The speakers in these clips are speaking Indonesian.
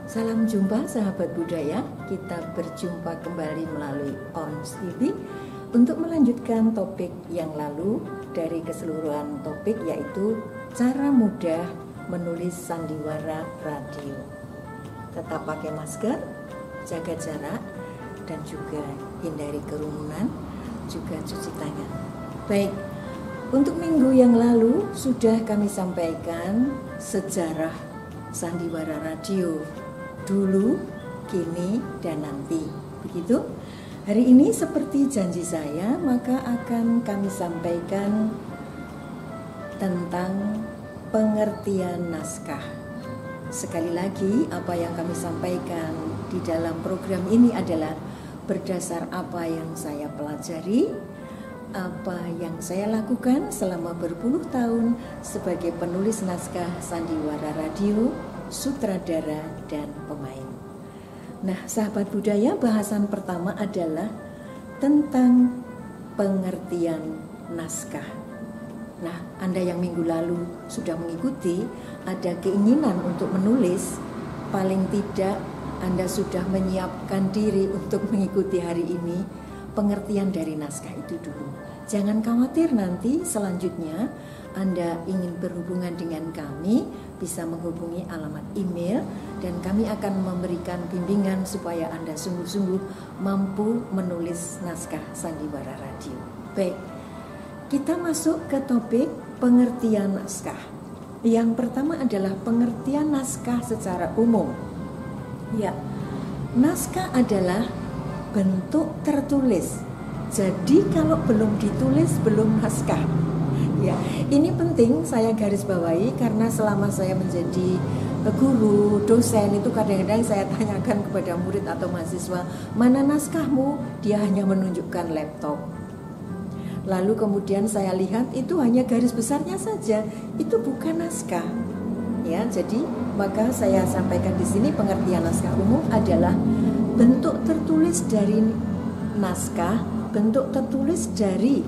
Salam jumpa sahabat budaya, kita berjumpa kembali melalui ONS TV untuk melanjutkan topik yang lalu dari keseluruhan topik, yaitu cara mudah menulis sandiwara radio. Tetap pakai masker, jaga jarak, dan juga hindari kerumunan, juga cuci tangan. Baik, untuk minggu yang lalu sudah kami sampaikan sejarah sandiwara radio. Dulu, kini, dan nanti. Begitu. Hari ini seperti janji saya, maka akan kami sampaikan tentang pengertian naskah. Sekali lagi, apa yang kami sampaikan di dalam program ini adalah berdasar apa yang saya pelajari, apa yang saya lakukan selama berpuluh tahun sebagai penulis naskah sandiwara radio, sutradara, dan pemain. Nah, sahabat budaya, bahasan pertama adalah tentang pengertian naskah. Nah, Anda yang minggu lalu sudah mengikuti, ada keinginan untuk menulis, paling tidak Anda sudah menyiapkan diri untuk mengikuti hari ini pengertian dari naskah itu dulu. Jangan khawatir, nanti selanjutnya Anda ingin berhubungan dengan kami, bisa menghubungi alamat email dan kami akan memberikan bimbingan supaya Anda sungguh-sungguh mampu menulis naskah sandiwara radio. Baik, kita masuk ke topik pengertian naskah. Yang pertama adalah pengertian naskah secara umum. Ya, naskah adalah bentuk tertulis. Jadi kalau belum ditulis belum naskah. Ya, ini penting saya garis bawahi karena selama saya menjadi guru, dosen, itu kadang-kadang saya tanyakan kepada murid atau mahasiswa, mana naskahmu? Dia hanya menunjukkan laptop. Lalu kemudian saya lihat itu hanya garis besarnya saja, itu bukan naskah. Ya, jadi maka saya sampaikan di sini pengertian naskah umum adalah bentuk tertulis dari naskah, bentuk tertulis dari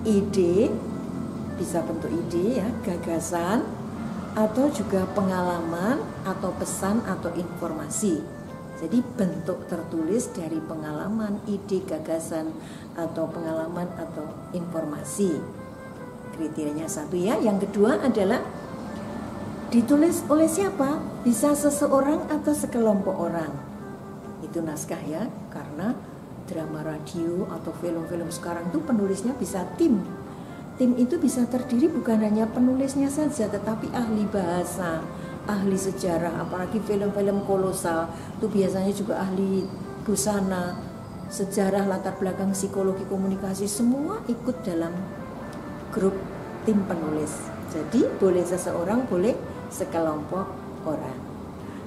ide, bisa bentuk ide ya, gagasan, atau juga pengalaman atau pesan atau informasi. Jadi bentuk tertulis dari pengalaman, ide, gagasan, atau pengalaman atau informasi. Kriterianya satu ya. Yang kedua adalah ditulis oleh siapa? Bisa seseorang atau sekelompok orang. Itu naskah ya, karena drama radio atau film-film sekarang itu penulisnya bisa tim. Tim itu bisa terdiri bukan hanya penulisnya saja, tetapi ahli bahasa, ahli sejarah, apalagi film-film kolosal itu biasanya juga ahli busana, sejarah, latar belakang psikologi komunikasi, semua ikut dalam grup tim penulis. Jadi boleh seseorang, boleh sekelompok orang.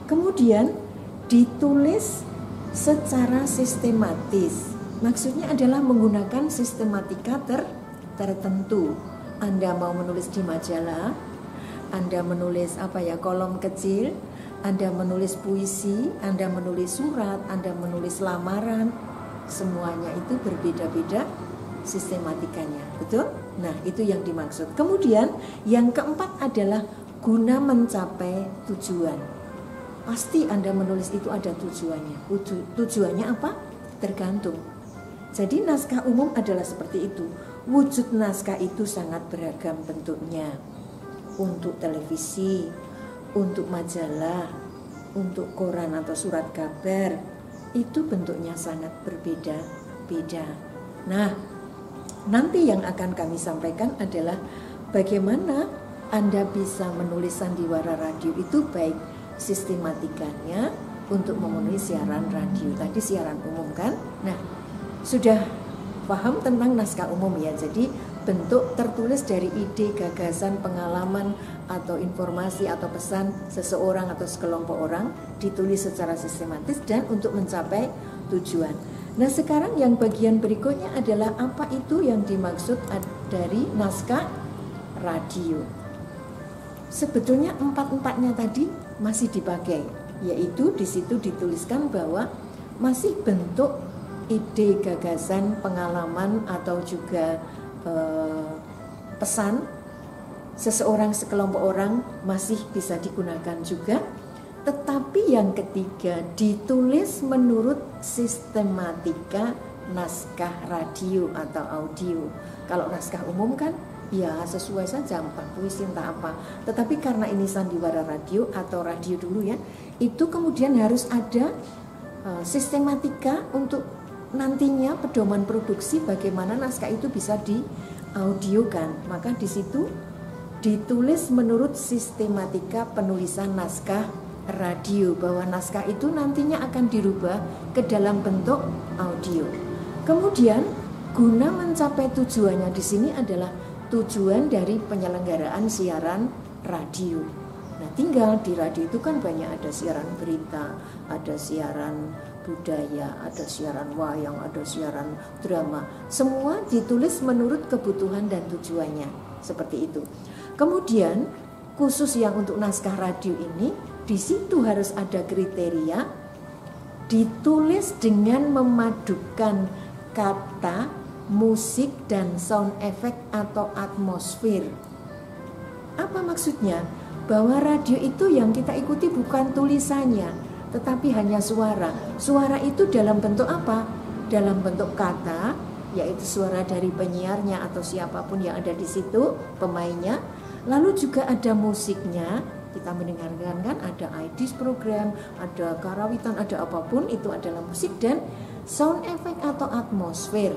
Kemudian ditulis secara sistematis. Maksudnya adalah menggunakan sistematika tertentu. Anda mau menulis di majalah, Anda menulis kolom kecil, Anda menulis puisi, Anda menulis surat, Anda menulis lamaran, semuanya itu berbeda-beda sistematikanya, betul? Nah, itu yang dimaksud. Kemudian yang keempat adalah guna mencapai tujuan. Pasti Anda menulis itu ada tujuannya. Tujuannya apa? Tergantung. Jadi naskah umum adalah seperti itu. Wujud naskah itu sangat beragam bentuknya. Untuk televisi, untuk majalah, untuk koran atau surat kabar, itu bentuknya sangat berbeda-beda. Nah, nanti yang akan kami sampaikan adalah bagaimana Anda bisa menulis sandiwara radio itu, baik sistematikanya untuk memenuhi siaran radio. Tadi siaran umum kan? Nah, sudah paham tentang naskah umum ya. Jadi bentuk tertulis dari ide, gagasan, pengalaman atau informasi atau pesan seseorang atau sekelompok orang, ditulis secara sistematis dan untuk mencapai tujuan. Nah, sekarang yang bagian berikutnya adalah apa itu yang dimaksud dari naskah radio. Sebetulnya empat-empatnya tadi masih dipakai, yaitu di situ dituliskan bahwa masih bentuk ide, gagasan, pengalaman atau juga pesan seseorang, sekelompok orang masih bisa digunakan juga. Tetapi yang ketiga, ditulis menurut sistematika naskah radio atau audio. Kalau naskah umum kan ya sesuai saja, entah puisi entah apa. Tetapi karena ini sandiwara radio atau radio dulu ya, itu kemudian harus ada sistematika untuk nantinya pedoman produksi bagaimana naskah itu bisa diaudiokan. Maka di situ ditulis menurut sistematika penulisan naskah radio, bahwa naskah itu nantinya akan dirubah ke dalam bentuk audio. Kemudian guna mencapai tujuannya di sini adalah tujuan dari penyelenggaraan siaran radio. Nah, tinggal di radio itu kan banyak, ada siaran berita, ada siaran budaya, ada siaran wayang, ada siaran drama. Semua ditulis menurut kebutuhan dan tujuannya, seperti itu. Kemudian khusus yang untuk naskah radio ini, di situ harus ada kriteria ditulis dengan memadukan kata, musik, dan sound effect atau atmosfer. Apa maksudnya? Bahwa radio itu yang kita ikuti bukan tulisannya, tetapi hanya suara. Suara itu dalam bentuk apa? Dalam bentuk kata, yaitu suara dari penyiarnya atau siapapun yang ada di situ, pemainnya. Lalu juga ada musiknya, kita mendengarkan kan ada IDs program, ada karawitan, ada apapun, itu adalah musik. Dan sound effect atau atmosfer,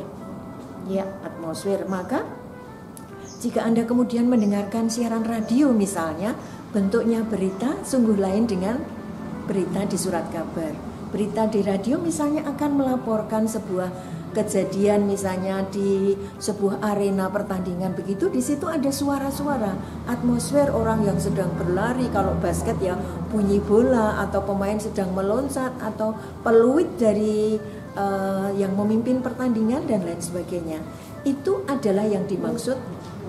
ya atmosfer. Maka jika Anda kemudian mendengarkan siaran radio misalnya, bentuknya berita sungguh lain dengan berita di surat kabar. Berita di radio misalnya akan melaporkan sebuah kejadian, misalnya di sebuah arena pertandingan begitu, di situ ada suara-suara, atmosfer orang yang sedang berlari, kalau basket ya bunyi bola, atau pemain sedang meloncat, atau peluit dari yang memimpin pertandingan dan lain sebagainya. Itu adalah yang dimaksud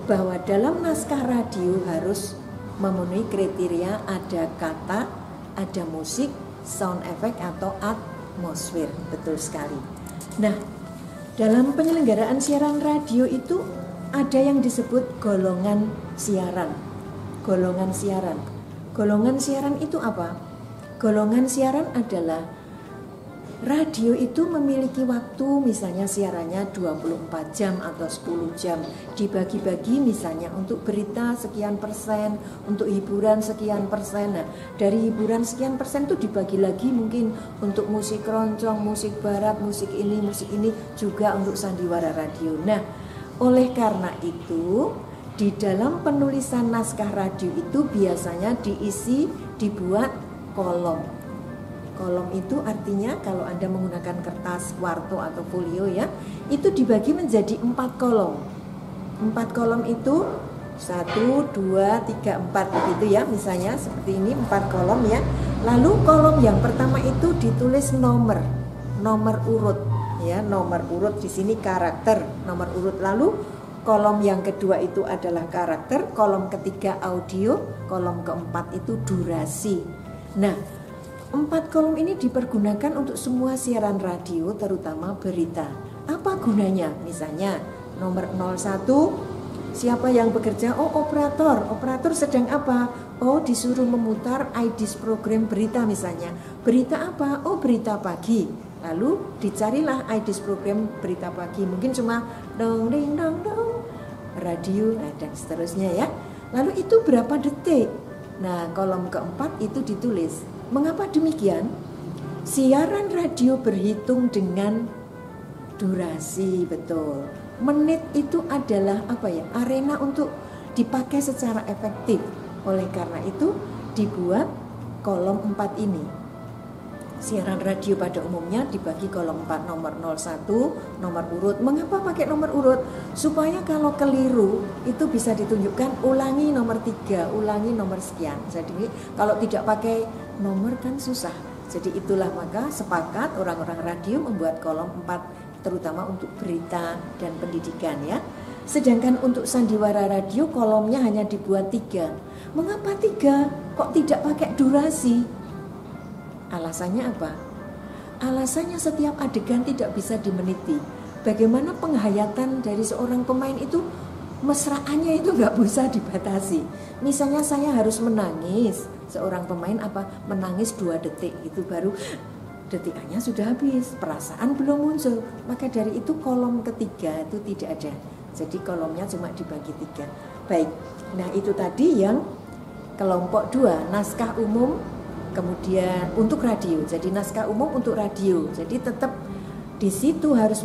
bahwa dalam naskah radio harus memenuhi kriteria ada kata, ada musik, sound effect atau atmosfer. Betul sekali. Nah, dalam penyelenggaraan siaran radio itu ada yang disebut golongan siaran. Golongan siaran. Golongan siaran itu apa? Golongan siaran adalah radio itu memiliki waktu, misalnya siarannya 24 jam atau 10 jam. Dibagi-bagi misalnya untuk berita sekian persen, untuk hiburan sekian persen. Nah, dari hiburan sekian persen itu dibagi lagi mungkin untuk musik keroncong, musik barat, musik ini juga untuk sandiwara radio. Nah, oleh karena itu di dalam penulisan naskah radio itu biasanya dibuat kolom. Kolom itu artinya kalau Anda menggunakan kertas kuarto atau folio ya, itu dibagi menjadi 4 kolom. 4 kolom itu 1, 2, 3, 4 begitu ya, misalnya seperti ini 4 kolom ya. Lalu kolom yang pertama itu ditulis nomor urut ya, nomor urut, di sini karakter, nomor urut. Lalu kolom yang kedua itu adalah karakter, kolom ketiga audio, kolom keempat itu durasi. Nah, 4 kolom ini dipergunakan untuk semua siaran radio, terutama berita. Apa gunanya? Misalnya nomor 01, siapa yang bekerja? Oh, operator. Operator sedang apa? Oh, disuruh memutar IDs program berita misalnya. Berita apa? Oh, berita pagi. Lalu dicarilah IDs program berita pagi. Mungkin cuma dong ding dong dong radio dan seterusnya ya. Lalu itu berapa detik? Nah, kolom keempat itu ditulis. Mengapa demikian? Siaran radio berhitung dengan durasi, betul. Menit itu adalah apa ya? Arena untuk dipakai secara efektif. Oleh karena itu dibuat kolom 4 ini. Siaran radio pada umumnya dibagi kolom 4, nomor 01, nomor urut. Mengapa pakai nomor urut? Supaya kalau keliru itu bisa ditunjukkan, ulangi nomor 3, ulangi nomor sekian. Jadi kalau tidak pakai nomor kan susah. Jadi itulah maka sepakat orang-orang radio membuat kolom 4, terutama untuk berita dan pendidikan ya. Sedangkan untuk sandiwara radio kolomnya hanya dibuat 3. Mengapa 3? Kok tidak pakai durasi? Alasannya apa? Alasannya setiap adegan tidak bisa dimeniti. Bagaimana penghayatan dari seorang pemain itu mesraannya itu nggak bisa dibatasi. Misalnya saya harus menangis, seorang pemain apa menangis 2 detik itu baru detikannya sudah habis, perasaan belum muncul. Maka dari itu kolom ketiga itu tidak ada. Jadi kolomnya cuma dibagi 3. Baik. Nah, itu tadi yang kelompok 2, naskah umum kemudian untuk radio. Jadi naskah umum untuk radio. Jadi tetap di situ harus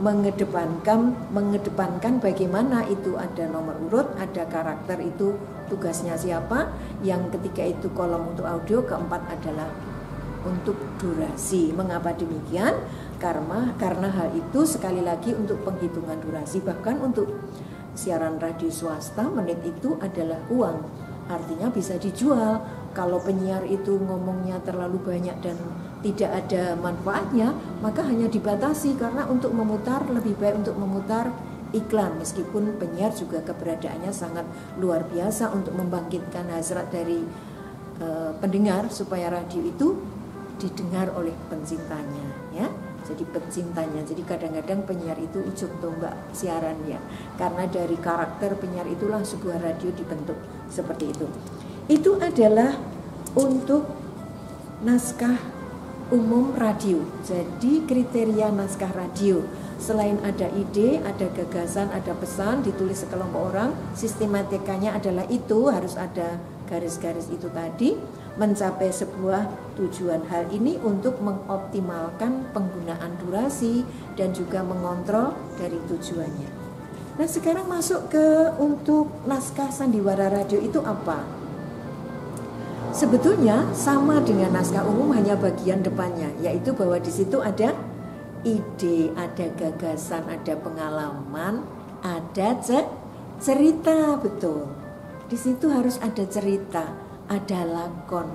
mengedepankan bagaimana itu ada nomor urut, ada karakter itu tugasnya siapa. Yang ketiga itu kolom untuk audio, keempat adalah untuk durasi. Mengapa demikian? Karena hal itu sekali lagi untuk penghitungan durasi. Bahkan untuk siaran radio swasta menit itu adalah uang, artinya bisa dijual. Kalau penyiar itu ngomongnya terlalu banyak dan tidak ada manfaatnya, maka hanya dibatasi, karena untuk memutar lebih baik untuk memutar iklan. Meskipun penyiar juga keberadaannya sangat luar biasa untuk membangkitkan hasrat dari pendengar supaya radio itu didengar oleh pencintanya, ya. Jadi pencintanya. Jadi kadang-kadang penyiar itu ujung tombak siarannya, karena dari karakter penyiar itulah sebuah radio dibentuk seperti itu. Itu adalah untuk naskah umum radio. Jadi kriteria naskah radio, selain ada ide, ada gagasan, ada pesan, ditulis sekelompok orang, sistematikanya adalah itu, harus ada garis-garis itu tadi, mencapai sebuah tujuan. Hal ini untuk mengoptimalkan penggunaan durasi dan juga mengontrol dari tujuannya. Nah, sekarang masuk ke untuk naskah sandiwara radio itu apa? Sebetulnya sama dengan naskah umum, hanya bagian depannya, yaitu bahwa di situ ada ide, ada gagasan, ada pengalaman, ada cerita, betul. Di situ harus ada cerita, ada lakon.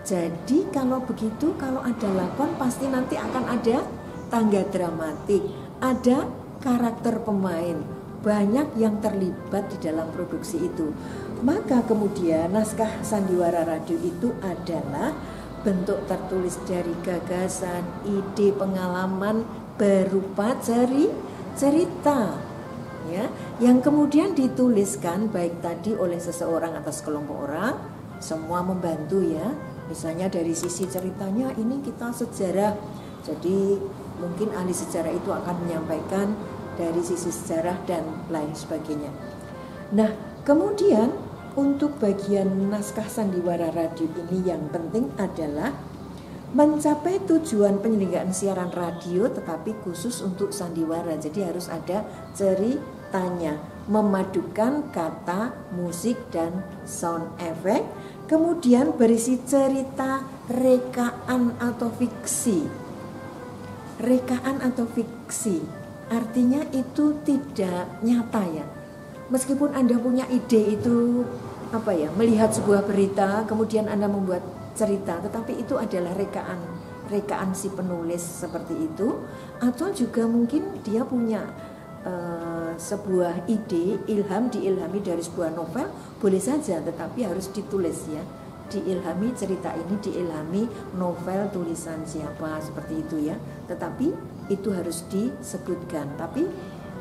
Jadi kalau begitu, kalau ada lakon pasti nanti akan ada tangga dramatik, ada karakter pemain, banyak yang terlibat di dalam produksi itu. Maka kemudian naskah sandiwara radio itu adalah bentuk tertulis dari gagasan, ide, pengalaman berupa cerita, ya, yang kemudian dituliskan baik tadi oleh seseorang atau sekelompok orang, semua membantu, ya. Misalnya dari sisi ceritanya ini kita sejarah, jadi mungkin ahli sejarah itu akan menyampaikan dari sisi sejarah dan lain sebagainya. Nah, kemudian untuk bagian naskah sandiwara radio ini yang penting adalah mencapai tujuan penyelenggaraan siaran radio, tetapi khusus untuk sandiwara. Jadi harus ada ceritanya, memadukan kata, musik, dan sound effect. Kemudian berisi cerita, rekaan atau fiksi. Rekaan atau fiksi artinya itu tidak nyata, ya. Meskipun Anda punya ide itu melihat sebuah berita, kemudian Anda membuat cerita, tetapi itu adalah rekaan si penulis seperti itu. Atau juga mungkin dia punya sebuah ide, diilhami dari sebuah novel, boleh saja, tetapi harus ditulis, ya. Diilhami cerita ini, diilhami novel tulisan siapa, seperti itu, ya. Tetapi itu harus disebutkan. Tapi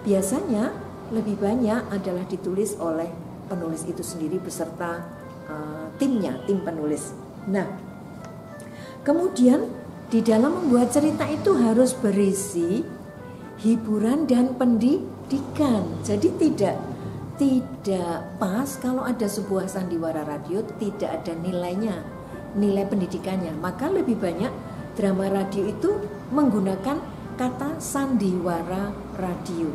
biasanya lebih banyak adalah ditulis oleh penulis itu sendiri beserta timnya, tim penulis. Nah, kemudian di dalam membuat cerita itu harus berisi hiburan dan pendidikan. Jadi tidak pas kalau ada sebuah sandiwara radio tidak ada nilainya, nilai pendidikannya. Maka lebih banyak drama radio itu menggunakan kata sandiwara radio.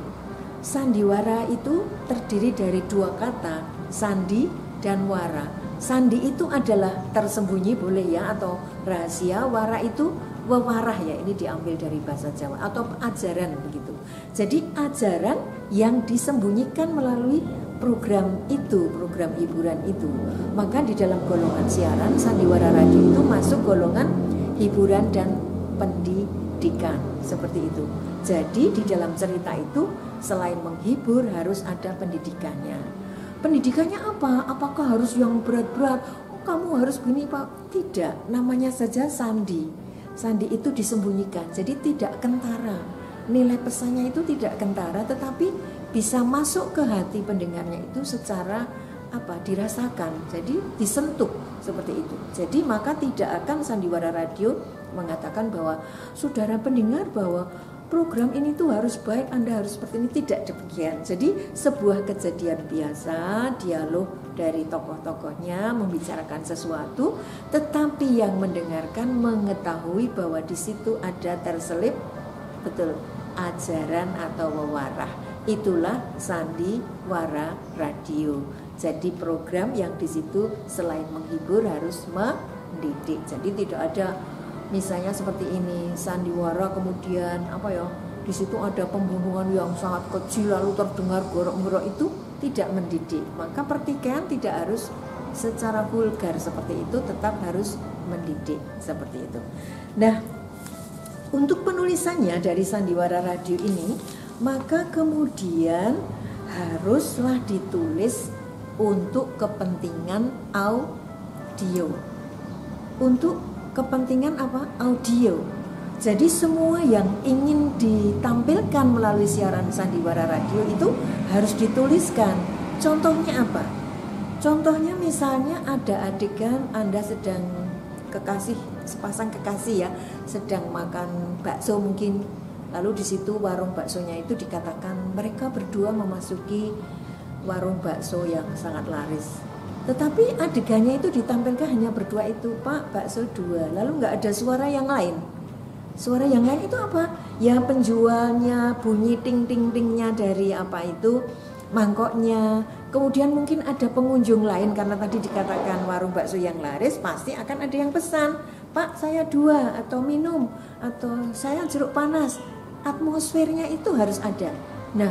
Sandiwara itu terdiri dari 2 kata, sandi dan wara. Sandi itu adalah tersembunyi, boleh, ya, atau rahasia. Wara itu wewarah, ya, ini diambil dari bahasa Jawa, atau ajaran begitu. Jadi ajaran yang disembunyikan melalui program itu, program hiburan itu. Maka di dalam golongan siaran sandiwara radio itu masuk golongan hiburan dan pendidikan, seperti itu. Jadi di dalam cerita itu selain menghibur harus ada pendidikannya. Pendidikannya apa? Apakah harus yang berat-berat? Oh, kamu harus begini, Pak? Tidak, namanya saja sandi. Sandi itu disembunyikan, jadi tidak kentara. Nilai pesannya itu tidak kentara, tetapi bisa masuk ke hati pendengarnya itu secara dirasakan. Jadi disentuh seperti itu. Jadi maka tidak akan sandiwara radio mengatakan bahwa saudara pendengar bahwa program ini tuh harus baik, Anda harus seperti ini, tidak demikian. Jadi sebuah kejadian biasa, dialog dari tokoh-tokohnya membicarakan sesuatu, tetapi yang mendengarkan mengetahui bahwa di situ ada terselip betul ajaran atau wewarah. Itulah sandiwara radio. Jadi program yang di situ selain menghibur harus mendidik. Jadi tidak ada misalnya seperti ini sandiwara kemudian apa ya, di situ ada pembunuhan yang sangat kecil lalu terdengar gorok-gorok, itu tidak mendidik. Maka pertikaian tidak harus secara vulgar seperti itu, tetap harus mendidik seperti itu. Nah, untuk penulisannya dari sandiwara radio ini, maka kemudian haruslah ditulis untuk kepentingan audio. Untuk kepentingan apa? Audio. Jadi semua yang ingin ditampilkan melalui siaran sandiwara radio itu harus dituliskan. Contohnya apa? Contohnya misalnya ada adegan Anda sedang sepasang kekasih ya, sedang makan bakso mungkin. Lalu di situ warung baksonya itu dikatakan mereka berdua memasuki warung bakso yang sangat laris. Tetapi adegannya itu ditampilkan hanya berdua itu, Pak, bakso 2. Lalu nggak ada suara yang lain. Suara yang lain itu apa? Ya penjualnya, bunyi ting-ting-tingnya dari apa itu, mangkoknya. Kemudian mungkin ada pengunjung lain karena tadi dikatakan warung bakso yang laris, pasti akan ada yang pesan, Pak saya 2 atau minum, atau saya jeruk panas. Atmosfernya itu harus ada. Nah,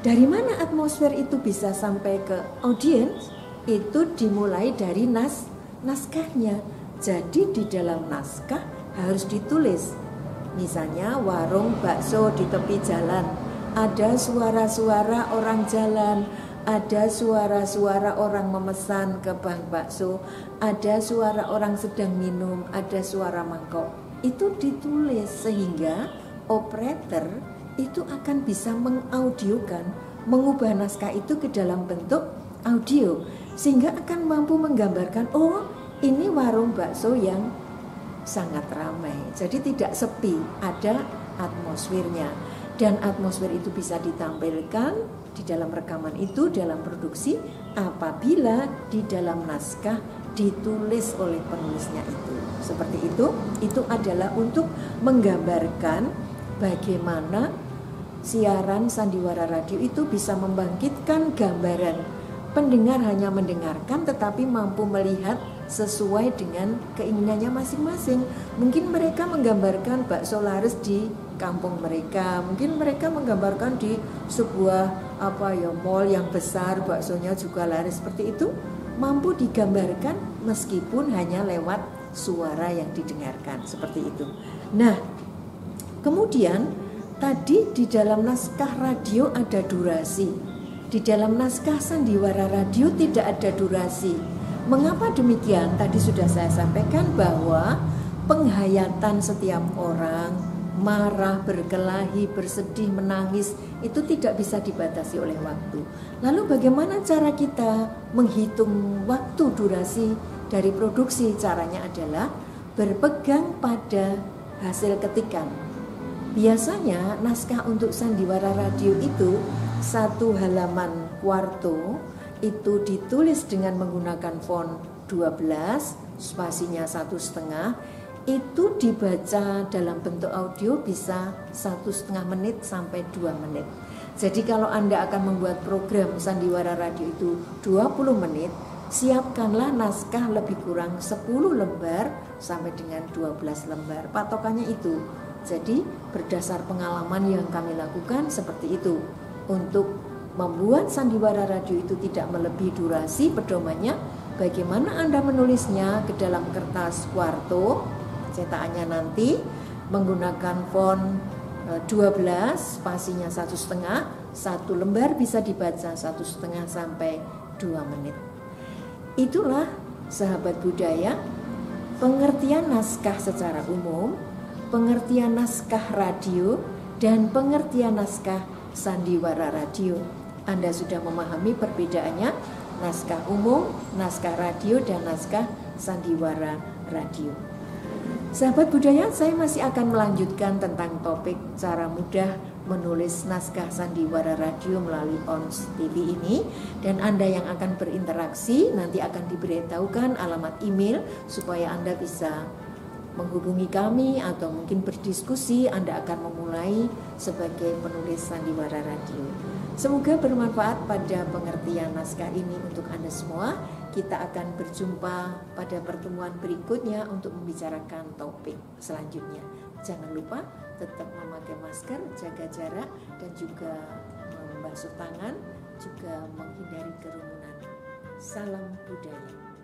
dari mana atmosfer itu bisa sampai ke audiens? Itu dimulai dari naskahnya. Jadi di dalam naskah harus ditulis. Misalnya warung bakso di tepi jalan, ada suara-suara orang jalan, ada suara-suara orang memesan ke bang bakso, ada suara orang sedang minum, ada suara mangkok. Itu ditulis sehingga operator itu akan bisa mengaudiokan, mengubah naskah itu ke dalam bentuk audio, sehingga akan mampu menggambarkan, oh ini warung bakso yang sangat ramai. Jadi tidak sepi, ada atmosfernya. Dan atmosfer itu bisa ditampilkan di dalam rekaman itu, dalam produksi, apabila di dalam naskah ditulis oleh penulisnya itu. Seperti itu adalah untuk menggambarkan bagaimana siaran sandiwara radio itu bisa membangkitkan gambaran. Pendengar hanya mendengarkan tetapi mampu melihat sesuai dengan keinginannya masing-masing. Mungkin mereka menggambarkan bakso laris di kampung mereka, mungkin mereka menggambarkan di sebuah mall yang besar, baksonya juga laris. Seperti itu mampu digambarkan meskipun hanya lewat suara yang didengarkan, seperti itu. Nah, kemudian tadi di dalam naskah radio ada durasi. Di dalam naskah sandiwara radio tidak ada durasi. Mengapa demikian? Tadi sudah saya sampaikan bahwa penghayatan setiap orang, marah, berkelahi, bersedih, menangis, itu tidak bisa dibatasi oleh waktu. Lalu bagaimana cara kita menghitung waktu durasi dari produksi? Caranya adalah berpegang pada hasil ketikan. Biasanya naskah untuk sandiwara radio itu 1 halaman kuarto itu ditulis dengan menggunakan font 12, spasinya 1,5. Itu dibaca dalam bentuk audio bisa 1,5 menit sampai 2 menit. Jadi kalau Anda akan membuat program sandiwara radio itu 20 menit, siapkanlah naskah lebih kurang 10 lembar sampai dengan 12 lembar. Patokannya itu. Jadi berdasar pengalaman yang kami lakukan seperti itu. Untuk membuat sandiwara radio itu tidak melebihi durasi, pedomannya bagaimana Anda menulisnya ke dalam kertas kuarto, cetakannya nanti menggunakan font 12, spasinya 1,5, 1 lembar bisa dibaca 1,5 sampai 2 menit. Itulah sahabat budaya, pengertian naskah secara umum, pengertian naskah radio, dan pengertian naskah sandiwara radio. Anda sudah memahami perbedaannya, naskah umum, naskah radio, dan naskah Sandiwara Radio. Sahabat budaya, saya masih akan melanjutkan tentang topik cara mudah menulis naskah Sandiwara Radio melalui ONS TV ini. Dan Anda yang akan berinteraksi nanti akan diberitahukan alamat email supaya Anda bisa menghubungi kami atau mungkin berdiskusi. Anda akan memulai sebagai penulis Sandiwara Radio. Semoga bermanfaat pada pengertian naskah ini untuk Anda semua. Kita akan berjumpa pada pertemuan berikutnya untuk membicarakan topik selanjutnya. Jangan lupa tetap memakai masker, jaga jarak, dan juga membasuh tangan, juga menghindari kerumunan. Salam budaya.